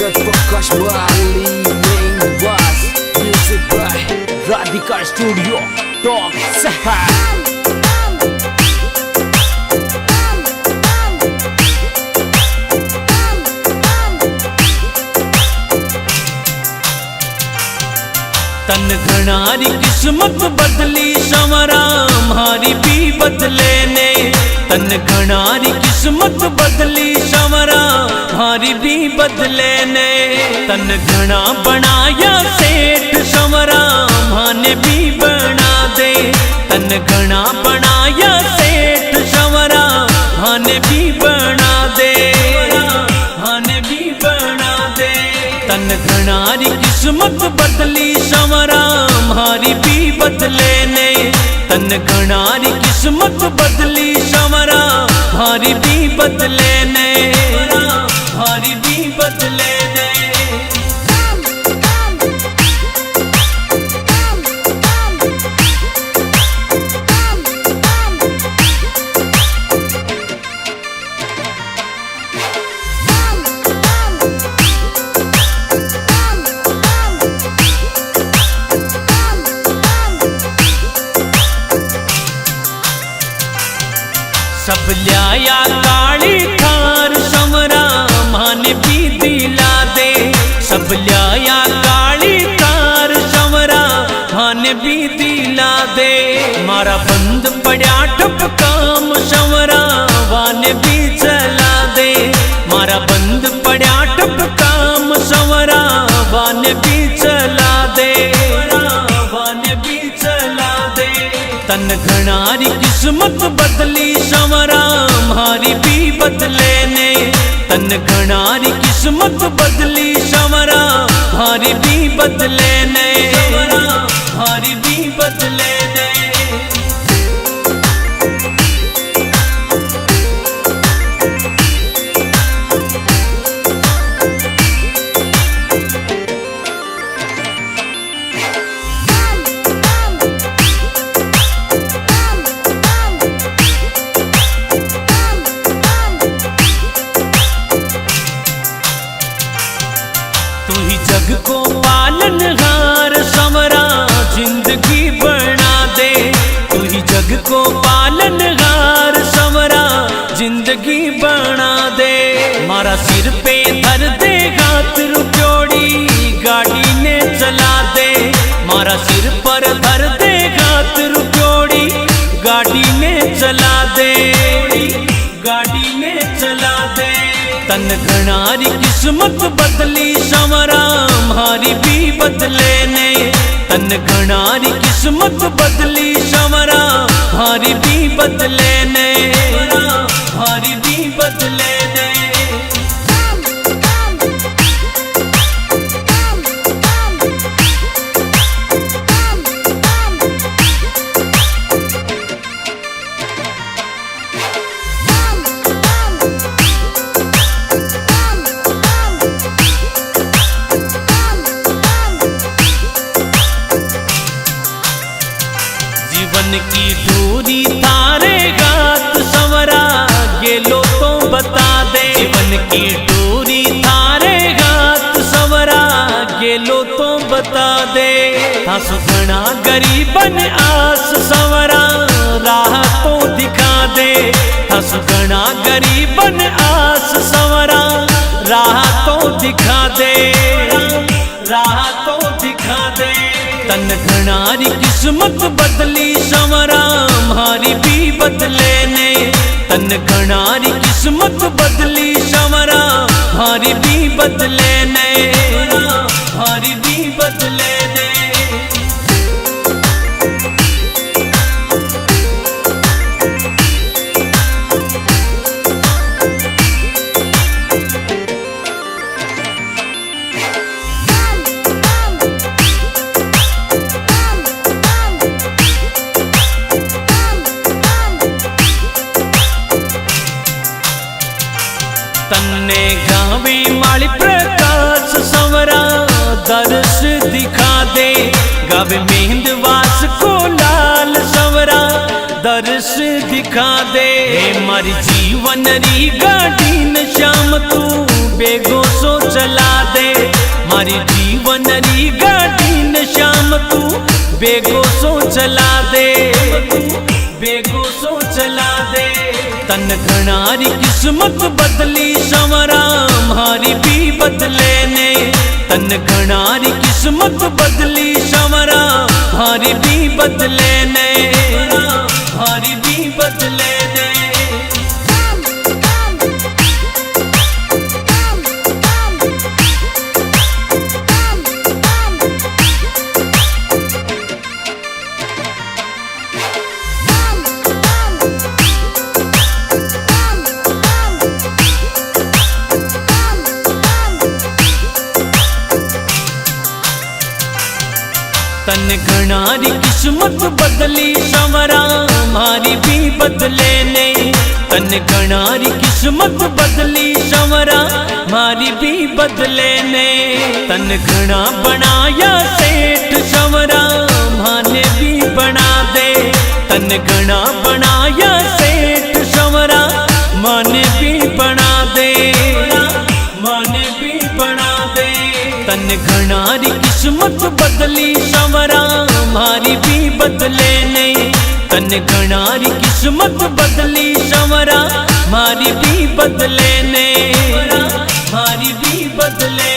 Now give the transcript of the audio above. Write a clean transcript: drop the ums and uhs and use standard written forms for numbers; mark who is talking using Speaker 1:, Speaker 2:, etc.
Speaker 1: Directed Prakash Bali, main was music by Radhika Studio, Talk Sahar.
Speaker 2: तन घनारी किस्मत बदली संवरा हमारी भी बदले ने। तन घनारी किस्मत बदली संवरा हमारी भी बदले ने। तन घना बनाया सेठ संवरा माने भी बना दे। तन घना बनाया सेठ संवरा माने भी बना दे। माने भी बना दे। तन घनारी किस्मत बदली संवरा हमारी भी बदले ने। तन घनारी किस्मत बदली संवरा हमारी भी बदले ने। हमारी भी बदले ने। सब लिया काली थार संवरा माने भी दिला दे। सब लिया काली थार संवरा माने भी दिला दे। मारा बंद पड़ा ठप काम संवरा वाने भी चला दे। मारा बंद पड़ा ठप काम संवरा वाने भी चला दे। वाने भी चला दे। तन घनारी किस्मत बदली संवरा हमारी भी बदले ने। तन घनारी किस्मत बदली संवरा हमारी भी बदले ने। हमारी भी बदले ने। जग को पालनहार संवरा जिंदगी बना दे। तू ही जग को पालनहार संवरा जिंदगी बना दे। मारा सिर पे धर दे हाथ रुपयोड़ी गाड़ी ने चला दे। मारा सिर पर धर दे हाथ रुपयोड़ी गाड़ी ने चला दे। गाड़ी ने चला दे। तन घनारी किस्मत बदली संवरा हमारी भी बदले ने। तन घनारी किस्मत बदली संवरा हमारी भी बदले ने। हमारी भी बदले ने। जीवन की दूरी थारे गात संवरा गेलो तो बता दे। जीवन की दूरी थारे गात संवरा गेलो तो बता दे। हंस घना गरीबन आस संवरा राह तो दिखा दे। हंस घना गरीबन आस संवरा राह तो दिखा दे। राह तो दिखा दे। तन घनारी किस्मत बदली संवरा हमारी भी बदले ने। तन घनारी किस्मत बदली संवरा हमारी भी बदले ने। हमारी भी बदले ने। तन्ने गावे माली प्रकाश संवरा दर्श दिखा दे। गावे मेहंद वास को लाल संवरा दर्श दिखा दे। मारी जीवन री गाड़ी न श्याम तू बेगो सो चला दे। मारी जीवन री गाड़ी न श्याम तू बेगो सो चला दे। बेगो सो चला दे। तन घणारी किस्मत बदली संवरा मारी भी बदले ने। तन घणारी किस्मत बदली संवरा मारी भी बदले ने। मारी भी बदले ने। तन घणारी किस्मत बदली संवरा मारी भी बदले ने। तन घणारी किस्मत बदली संवरा मारी भी बदले ने। तन घना बनाया सेठ संवरा माने भी बना दे। तन घना बनाया सेठ संवरा माने भी बना दे। माने भी बना दे। तन घणारी किस्मत बदली संवरा मारी भी बदले ने। तन घणारी किस्मत बदली संवरा मारी भी बदले ने। मारी भी बदले